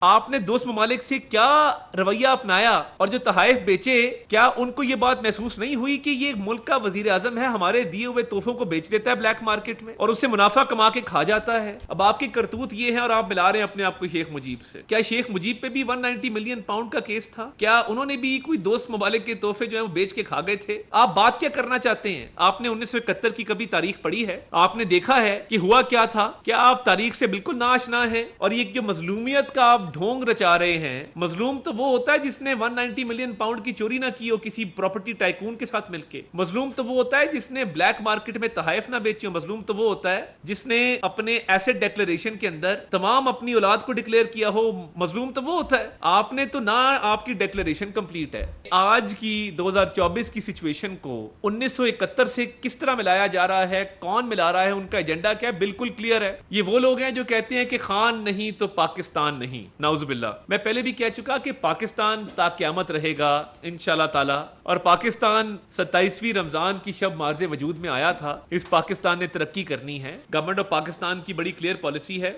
آپ نے دوست ممالک سے کیا رویہ اپنایا اور جو تحائف بیچے، کیا ان کو یہ بات محسوس نہیں ہوئی کہ یہ ملک کا وزیر اعظم ہے، ہمارے دیے ہوئے تحفوں کو بیچ دیتا ہے بلیک مارکیٹ میں اور اس سے منافع کما کے کھا جاتا ہے؟ اب آپ کی کرتوت یہ ہے اور آپ ملا رہے ہیں اپنے آپ کو شیخ مجیب سے۔ کیا شیخ مجیب پہ بھی 190 ملین پاؤنڈ کا کیس تھا؟ کیا انہوں نے بھی کوئی دوست ممالک کے تحفے جو ہیں وہ بیچ کے کھا گئے تھے؟ آپ بات کیا کرنا چاہتے ہیں؟ آپ نے 1971 کی کبھی تاریخ پڑھی ہے؟ آپ نے دیکھا ہے کہ ہوا کیا تھا؟ کیا آپ تاریخ سے بالکل ناآشنا ہیں؟ اور یہ جو مظلومیت کا آپ ڈھونگ رچا رہے ہیں، مظلوم تو وہ ہوتا ہے جس نے 190 ملین پاؤنڈ کی چوری نہ کی ہو کسی پراپرٹی ٹائکون کے ساتھ مل کے۔ مظلوم تو وہ ہوتا ہے جس نے بلیک مارکیٹ میں تحائف نہ بیچے ہو۔ مظلوم تو وہ ہوتا ہے جس نے اپنے ایسٹ ڈیکلریشن کے اندر تمام اپنی اولاد کو ڈکلیئر کیا ہو۔ مظلوم تو وہ ہوتا ہے۔ آپ نے تو نہ آپ کی ڈیکلریشن کمپلیٹ ہے۔ آج کی 2024 کی سچویشن کو 1971 سے کس طرح ملایا جا رہا ہے، کون ملا رہا ہے، ان کا ایجنڈا کیا ہے، بالکل کلیئر ہے۔ یہ وہ لوگ ہیں جو کہتے ہیں کہ خان نہیں تو پاکستان نہیں، نعوذ باللہ۔ میں پہلے بھی کہہ چکا کہ پاکستان تا قیامت رہے گا انشاءاللہ تعالی، اور پاکستان 27ویں رمضان کی شب مارز وجود میں آیا تھا۔ اس پاکستان نے ترقی کرنی ہے۔ گورنمنٹ آف پاکستان کی بڑی کلیئر پالیسی ہے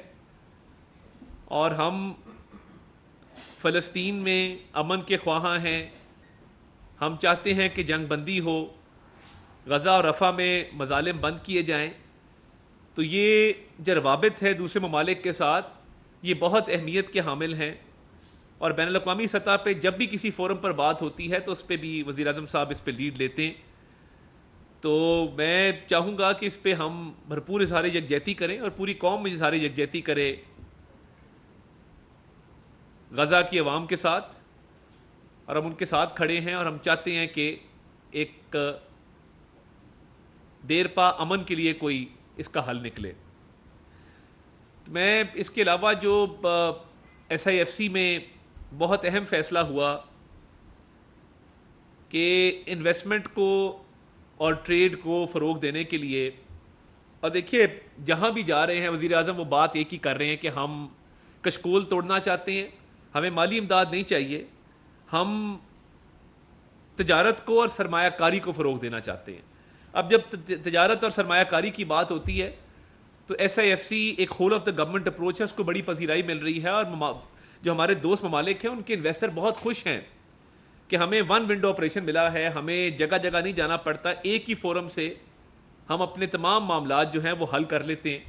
اور ہم فلسطین میں امن کے خواہاں ہیں۔ ہم چاہتے ہیں کہ جنگ بندی ہو، غزہ اور رفح میں مظالم بند کیے جائیں۔ تو یہ جو روابط ہے دوسرے ممالک کے ساتھ، یہ بہت اہمیت کے حامل ہیں، اور بین الاقوامی سطح پہ جب بھی کسی فورم پر بات ہوتی ہے تو اس پہ بھی وزیر اعظم صاحب اس پہ لیڈ لیتے ہیں۔ تو میں چاہوں گا کہ اس پہ ہم بھرپور اظہار یکجہتی کریں اور پوری قوم میں اظہار یکجہتی کرے غزہ کی عوام کے ساتھ، اور ہم ان کے ساتھ کھڑے ہیں، اور ہم چاہتے ہیں کہ ایک دیر پا امن کے لیے کوئی اس کا حل نکلے۔ میں اس کے علاوہ جو SIFC میں بہت اہم فیصلہ ہوا کہ انویسٹمنٹ کو اور ٹریڈ کو فروغ دینے کے لیے، اور دیکھیے جہاں بھی جا رہے ہیں وزیر اعظم وہ بات ایک ہی کر رہے ہیں کہ ہم کشکول توڑنا چاہتے ہیں، ہمیں مالی امداد نہیں چاہیے، ہم تجارت کو اور سرمایہ کاری کو فروغ دینا چاہتے ہیں۔ اب جب تجارت اور سرمایہ کاری کی بات ہوتی ہے تو SIFC ایک whole of the government approach ہے، اس کو بڑی پذیرائی مل رہی ہے، اور جو ہمارے دوست ممالک ہیں ان کے انویسٹر بہت خوش ہیں کہ ہمیں ون ونڈو آپریشن ملا ہے، ہمیں جگہ جگہ نہیں جانا پڑتا، ایک ہی فورم سے ہم اپنے تمام معاملات جو ہیں وہ حل کر لیتے ہیں۔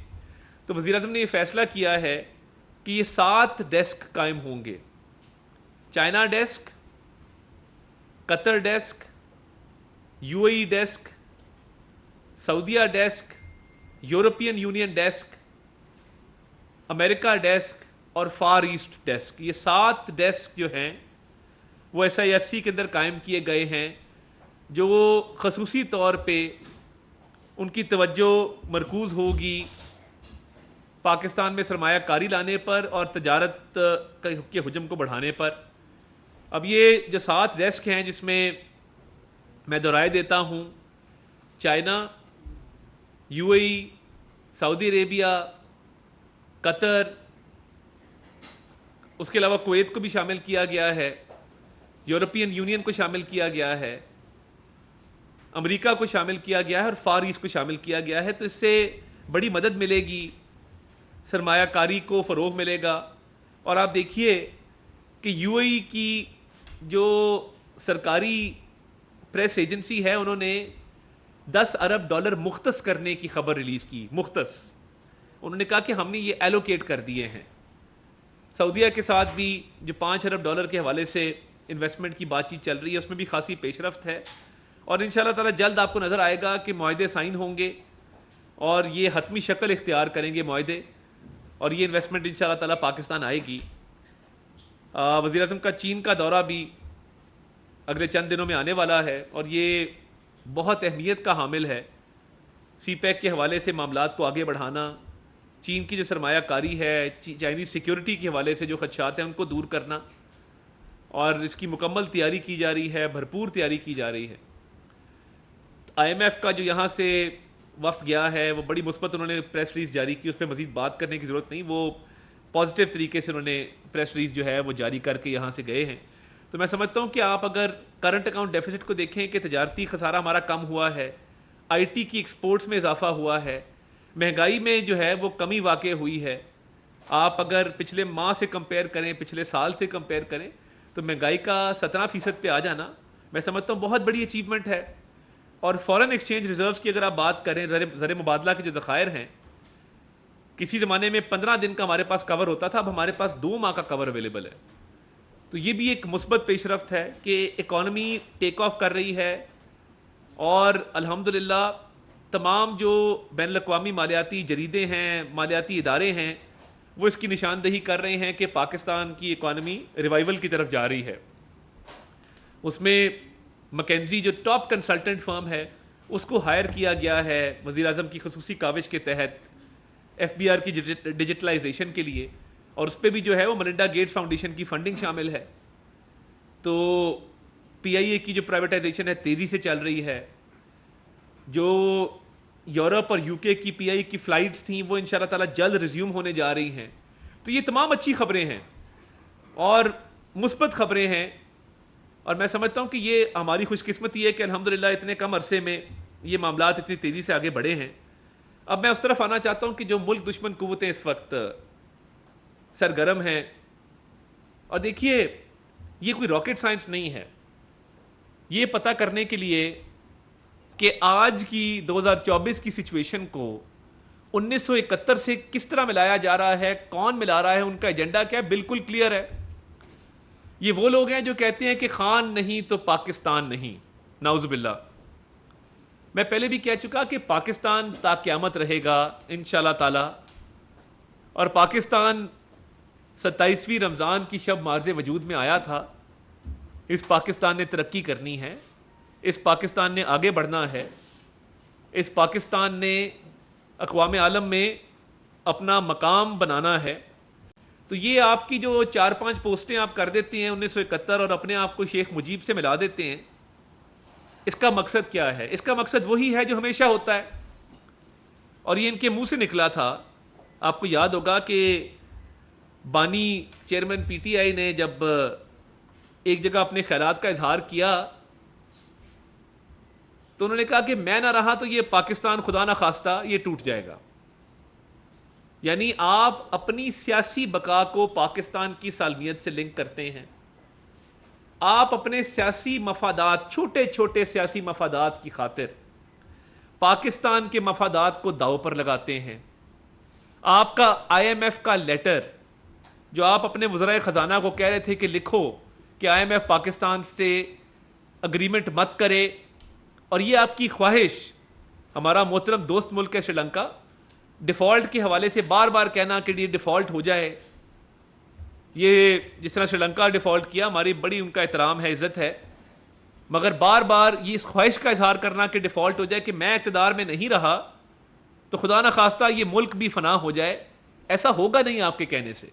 تو وزیر اعظم نے یہ فیصلہ کیا ہے کہ یہ 7 ڈیسک قائم ہوں گے: چائنا ڈیسک، قطر ڈیسک، UAE ڈیسک، سعودیہ ڈیسک، یورپین یونین ڈیسک، امریکہ ڈیسک اور فار ایسٹ ڈیسک۔ یہ 7 ڈیسک جو ہیں وہ SIFC کے اندر قائم کیے گئے ہیں، جو خصوصی طور پہ ان کی توجہ مرکوز ہوگی پاکستان میں سرمایہ کاری لانے پر اور تجارت کے حجم کو بڑھانے پر۔ اب یہ جو 7 ڈیسک ہیں جس میں میں دہرائے دیتا ہوں: چائنا، UAE، سعودی عربیہ، قطر، اس کے علاوہ کویت کو بھی شامل کیا گیا ہے، یورپین یونین کو شامل کیا گیا ہے، امریکہ کو شامل کیا گیا ہے، اور فار ایسٹ کو شامل کیا گیا ہے۔ تو اس سے بڑی مدد ملے گی، سرمایہ کاری کو فروغ ملے گا۔ اور آپ دیکھیے کہ UAE کی جو سرکاری پریس ایجنسی ہے انہوں نے $10 ارب مختص کرنے کی خبر ریلیز کی۔ مختص، انہوں نے کہا کہ ہم نے یہ ایلوکیٹ کر دیے ہیں۔ سعودیہ کے ساتھ بھی جو $5 ارب کے حوالے سے انویسٹمنٹ کی بات چیت چل رہی ہے اس میں بھی خاصی پیش رفت ہے، اور انشاءاللہ تعالی جلد آپ کو نظر آئے گا کہ معاہدے سائن ہوں گے اور یہ حتمی شکل اختیار کریں گے معاہدے، اور یہ انویسٹمنٹ انشاءاللہ تعالی پاکستان آئے گی۔ وزیر اعظم کا چین کا دورہ بھی اگلے چند دنوں میں آنے والا ہے، اور یہ بہت اہمیت کا حامل ہے۔ CPEC کے حوالے سے معاملات کو آگے بڑھانا، چین کی جو سرمایہ کاری ہے، چائنیز سیکیورٹی کے حوالے سے جو خدشات ہیں ان کو دور کرنا، اور اس کی مکمل تیاری کی جا رہی ہے، بھرپور تیاری کی جا رہی ہے۔ IMF کا جو یہاں سے وفد گیا ہے وہ بڑی مثبت انہوں نے پریس ریلیز جاری کی، اس پہ مزید بات کرنے کی ضرورت نہیں، وہ پازیٹیو طریقے سے انہوں نے پریس ریلیز جو ہے وہ جاری کر کے یہاں سے گئے ہیں۔ تو میں سمجھتا ہوں کہ آپ اگر کرنٹ اکاؤنٹ ڈیفیسٹ کو دیکھیں کہ تجارتی خسارہ ہمارا کم ہوا ہے، IT کی ایکسپورٹس میں اضافہ ہوا ہے، مہنگائی میں جو ہے وہ کمی واقع ہوئی ہے، آپ اگر پچھلے ماہ سے کمپیئر کریں، پچھلے سال سے کمپیئر کریں، تو مہنگائی کا 17% پہ آ جانا میں سمجھتا ہوں بہت بڑی اچیومنٹ ہے. اور فورن ایکسچینج ریزروز کی اگر آپ بات کریں، زر مبادلہ کے جو ذخائر ہیں، کسی زمانے میں 15 دن کا ہمارے پاس کور ہوتا تھا، اب ہمارے پاس 2 ماہ کا کور اویلیبل ہے. تو یہ بھی ایک مثبت پیش رفت ہے کہ اکانومی ٹیک آف کر رہی ہے، اور الحمدللہ تمام جو بین الاقوامی مالیاتی جریدے ہیں، مالیاتی ادارے ہیں، وہ اس کی نشاندہی کر رہے ہیں کہ پاکستان کی اکانومی ریوائول کی طرف جا رہی ہے. اس میں مکینزی جو ٹاپ کنسلٹنٹ فرم ہے اس کو ہائر کیا گیا ہے وزیر اعظم کی خصوصی کاوش کے تحت ایف بی آر کی ڈیجیٹلائزیشن کے لیے، اور اس پہ بھی جو ہے وہ ملنڈا گیٹس فاؤنڈیشن کی فنڈنگ شامل ہے. تو پی آئی اے کی جو پرائیویٹائزیشن ہے تیزی سے چل رہی ہے. جو یورپ اور یو کے کی پی آئی کی فلائٹس تھیں وہ ان شاء اللہ تعالیٰ جلد ریزیوم ہونے جا رہی ہیں. تو یہ تمام اچھی خبریں ہیں اور مثبت خبریں ہیں، اور میں سمجھتا ہوں کہ یہ ہماری خوش قسمتی ہے کہ الحمدللہ اتنے کم عرصے میں یہ معاملات اتنی تیزی سے آگے بڑھے ہیں. اب میں اس طرف آنا چاہتا ہوں کہ جو ملک دشمن قوتیں اس وقت سرگرم ہیں، اور دیکھیے یہ کوئی راکٹ سائنس نہیں ہے، یہ پتہ کرنے کے لیے کہ آج کی 2024 کی سچویشن کو 1971 سے کس طرح ملایا جا رہا ہے، کون ملا رہا ہے، ان کا ایجنڈا کیا ہے، بالکل کلیئر ہے. یہ وہ لوگ ہیں جو کہتے ہیں کہ خان نہیں تو پاکستان نہیں، نعوذ باللہ. میں پہلے بھی کہہ چکا کہ پاکستان تا قیامت رہے گا انشاءاللہ تعالی، اور پاکستان 27ویں رمضان کی شب مارز وجود میں آیا تھا. اس پاکستان نے ترقی کرنی ہے، اس پاکستان نے آگے بڑھنا ہے، اس پاکستان نے اقوام عالم میں اپنا مقام بنانا ہے. تو یہ آپ کی جو 4-5 پوسٹیں آپ کر دیتے ہیں 1971 اور اپنے آپ کو شیخ مجیب سے ملا دیتے ہیں، اس کا مقصد کیا ہے؟ اس کا مقصد وہی ہے جو ہمیشہ ہوتا ہے، اور یہ ان کے منہ سے نکلا تھا. آپ کو یاد ہوگا کہ بانی چیئرمین پی ٹی آئی نے جب ایک جگہ اپنے خیالات کا اظہار کیا تو انہوں نے کہا کہ میں نہ رہا تو یہ پاکستان خدا نہ خواستہ یہ ٹوٹ جائے گا. یعنی آپ اپنی سیاسی بقا کو پاکستان کی سالمیت سے لنک کرتے ہیں، آپ اپنے سیاسی مفادات، چھوٹے چھوٹے سیاسی مفادات کی خاطر پاکستان کے مفادات کو داؤ پر لگاتے ہیں. آپ کا آئی ایم ایف کا لیٹر جو آپ اپنے وزرائے خزانہ کو کہہ رہے تھے کہ لکھو کہ آئی ایم ایف پاکستان سے اگریمنٹ مت کرے، اور یہ آپ کی خواہش، ہمارا محترم دوست ملک ہے سری لنکا، ڈیفالٹ کے حوالے سے بار بار کہنا کہ یہ ڈیفالٹ ہو جائے. یہ جس طرح سری لنکا ڈیفالٹ کیا، ہماری بڑی ان کا احترام ہے، عزت ہے، مگر بار بار یہ اس خواہش کا اظہار کرنا کہ ڈیفالٹ ہو جائے، کہ میں اقتدار میں نہیں رہا تو خدا نہ خواستہ یہ ملک بھی فنا ہو جائے، ایسا ہوگا نہیں آپ کے کہنے سے،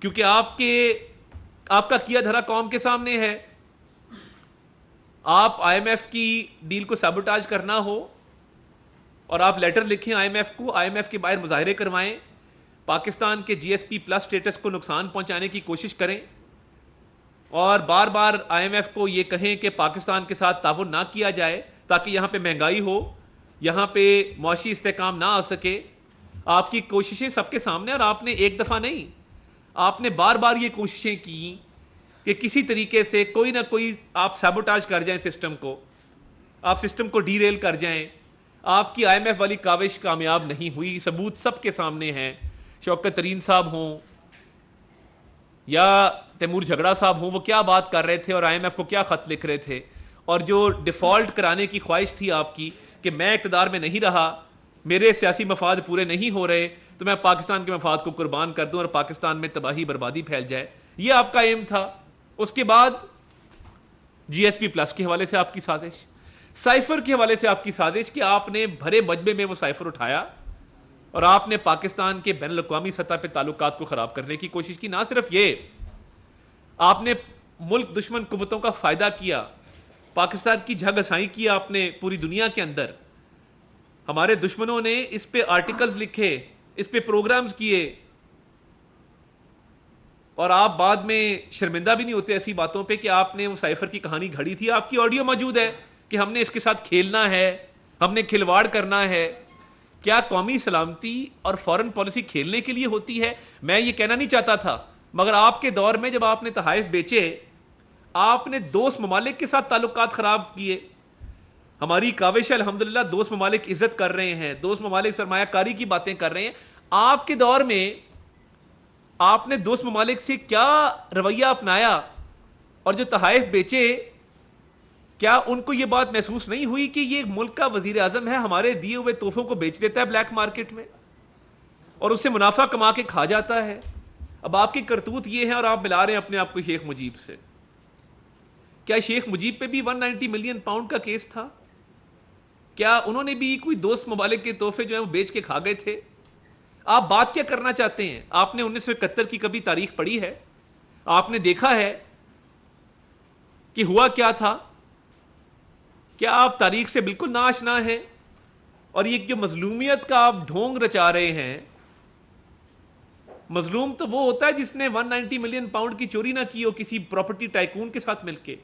کیونکہ آپ کا کیا دھرا قوم کے سامنے ہے. آپ آئی ایم ایف کی ڈیل کو سیبوٹاج کرنا ہو اور آپ لیٹر لکھیں آئی ایم ایف کو، آئی ایم ایف کے باہر مظاہرے کروائیں، پاکستان کے جی ایس پی پلس سٹیٹس کو نقصان پہنچانے کی کوشش کریں، اور بار بار آئی ایم ایف کو یہ کہیں کہ پاکستان کے ساتھ تعاون نہ کیا جائے تاکہ یہاں پہ مہنگائی ہو، یہاں پہ معاشی استحکام نہ آ سکے. آپ کی کوششیں سب کے سامنے، اور آپ نے ایک دفعہ نہیں، آپ نے بار بار یہ کوششیں کی کہ کسی طریقے سے کوئی نہ کوئی آپ سیبوٹاج کر جائیں سسٹم کو، آپ سسٹم کو ڈی ریل کر جائیں. آپ کی آئی ایم ایف والی کاوش کامیاب نہیں ہوئی، ثبوت سب کے سامنے ہیں. شوکت ترین صاحب ہوں یا تیمور جھگڑا صاحب ہوں، وہ کیا بات کر رہے تھے اور آئی ایم ایف کو کیا خط لکھ رہے تھے، اور جو ڈیفالٹ کرانے کی خواہش تھی آپ کی کہ میں اقتدار میں نہیں رہا، میرے سیاسی مفاد پورے نہیں ہو رہے تو میں پاکستان کے مفاد کو قربان کر دوں اور پاکستان میں تباہی بربادی پھیل جائے، یہ آپ کا ایم تھا. اس کے بعد جی ایس پی پلس کے حوالے سے آپ کی سازش، سائفر کے حوالے سے آپ کی سازش، کہ آپ نے بھرے مجمع میں وہ سائفر اٹھایا اور آپ نے پاکستان کے بین الاقوامی سطح پہ تعلقات کو خراب کرنے کی کوشش کی. نہ صرف یہ، آپ نے ملک دشمن قوتوں کا فائدہ کیا، پاکستان کی جھگ ہسائی کی آپ نے پوری دنیا کے اندر. ہمارے دشمنوں نے اس پہ آرٹیکلز لکھے، اس پہ پروگرامز کیے، اور آپ بعد میں شرمندہ بھی نہیں ہوتے ایسی باتوں پہ کہ آپ نے وہ سائفر کی کہانی گھڑی تھی. آپ کی آڈیو موجود ہے کہ ہم نے اس کے ساتھ کھیلنا ہے، ہم نے کھلواڑ کرنا ہے. کیا قومی سلامتی اور فورن پالیسی کھیلنے کے لیے ہوتی ہے؟ میں یہ کہنا نہیں چاہتا تھا، مگر آپ کے دور میں جب آپ نے تحائف بیچے، آپ نے دوست ممالک کے ساتھ تعلقات خراب کیے. ہماری کاوش ہے الحمدللہ، دوست ممالک عزت کر رہے ہیں، دوست ممالک سرمایہ کاری کی باتیں کر رہے ہیں. آپ کے دور میں آپ نے دوست ممالک سے کیا رویہ اپنایا، اور جو تحائف بیچے، کیا ان کو یہ بات محسوس نہیں ہوئی کہ یہ ملک کا وزیر اعظم ہے، ہمارے دیے ہوئے تحفوں کو بیچ دیتا ہے بلیک مارکیٹ میں اور اس سے منافع کما کے کھا جاتا ہے؟ اب آپ کی کرتوت یہ ہے اور آپ ملا رہے ہیں اپنے آپ کو شیخ مجیب سے. کیا شیخ مجیب پہ بھی 190 ملین پاؤنڈ کا کیس تھا؟ کیا انہوں نے بھی کوئی دوست ممالک کے تحفے جو ہیں وہ بیچ کے کھا گئے تھے؟ آپ بات کیا کرنا چاہتے ہیں؟ آپ نے 1971 کی کبھی تاریخ پڑھی ہے؟ آپ نے دیکھا ہے کہ ہوا کیا تھا؟ کیا آپ تاریخ سے بالکل ناآشنا ہیں؟ اور یہ جو مظلومیت کا آپ ڈھونگ رچا رہے ہیں، مظلوم تو وہ ہوتا ہے جس نے 190 ملین پاؤنڈ کی چوری نہ کی ہو کسی پراپرٹی ٹائکون کے ساتھ مل کے.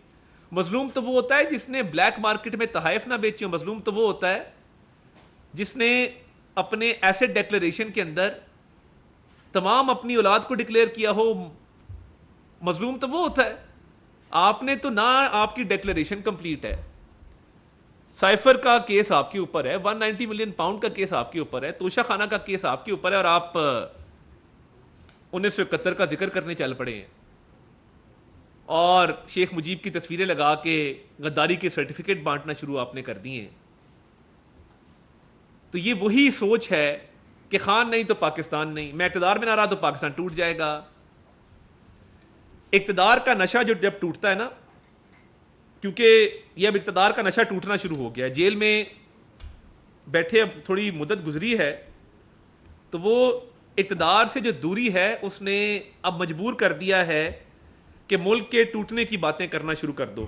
مظلوم تو وہ ہوتا ہے جس نے بلیک مارکیٹ میں تحائف نہ بیچے ہو. مظلوم تو وہ ہوتا ہے جس نے اپنے ایسٹ ڈیکلریشن کے اندر تمام اپنی اولاد کو ڈکلیئر کیا ہو. مظلوم تو وہ ہوتا ہے. آپ نے تو نہ آپ کی ڈیکلریشن کمپلیٹ ہے، سائفر کا کیس آپ کے اوپر ہے، 190 ملین پاؤنڈ کا کیس آپ کے اوپر ہے، توشہ خانہ کا کیس آپ کے اوپر ہے، اور آپ 1971 کا ذکر کرنے چل پڑے ہیں اور شیخ مجیب کی تصویریں لگا کے غداری کے سرٹیفکیٹ بانٹنا شروع آپ نے کر دیے ہیں. تو یہ وہی سوچ ہے کہ خان نہیں تو پاکستان نہیں، میں اقتدار میں نہ رہا تو پاکستان ٹوٹ جائے گا. اقتدار کا نشہ جو جب ٹوٹتا ہے نا، کیونکہ یہ اب اقتدار کا نشہ ٹوٹنا شروع ہو گیا ہے، جیل میں بیٹھے اب تھوڑی مدت گزری ہے، تو وہ اقتدار سے جو دوری ہے اس نے اب مجبور کر دیا ہے کہ ملک کے ٹوٹنے کی باتیں کرنا شروع کر دو،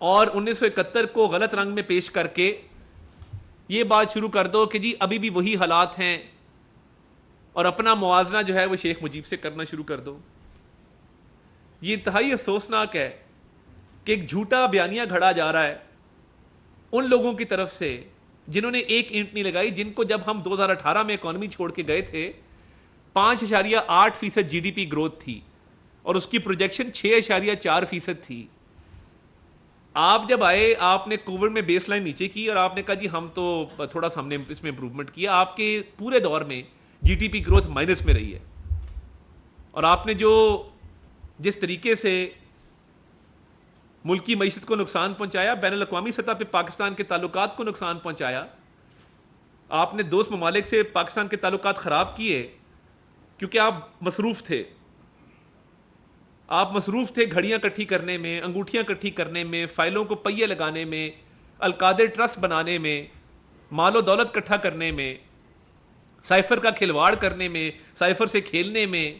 اور 1971 کو غلط رنگ میں پیش کر کے یہ بات شروع کر دو کہ جی ابھی بھی وہی حالات ہیں، اور اپنا موازنہ جو ہے وہ شیخ مجیب سے کرنا شروع کر دو. یہ انتہائی افسوسناک ہے کہ ایک جھوٹا بیانیہ گھڑا جا رہا ہے ان لوگوں کی طرف سے جنہوں نے ایک اینٹ نہیں لگائی، جن کو جب ہم 2018 میں اکانومی چھوڑ کے گئے تھے 5.8% جی ڈی پی گروتھ تھی اور اس کی پروجیکشن 6.4% تھی. آپ جب آئے آپ نے کووڈ میں بیس لائن نیچے کی اور آپ نے کہا جی ہم تو تھوڑا سا ہم نے اس میں امپروومنٹ کیا. آپ کے پورے دور میں G D P growth minus میں رہی ہے، اور آپ نے جس طریقے سے ملکی معیشت کو نقصان پہنچایا، بین الاقوامی سطح پہ پاکستان کے تعلقات کو نقصان پہنچایا، آپ نے دوست ممالک سے پاکستان کے تعلقات خراب کیے کیونکہ آپ مصروف تھے. آپ مصروف تھے گھڑیاں کٹھی کرنے میں، انگوٹھیاں کٹھی کرنے میں، فائلوں کو پہیے لگانے میں، القادر ٹرسٹ بنانے میں، مال و دولت کٹھا کرنے میں، سائفر کا کھلواڑ کرنے میں، سائفر سے کھیلنے میں.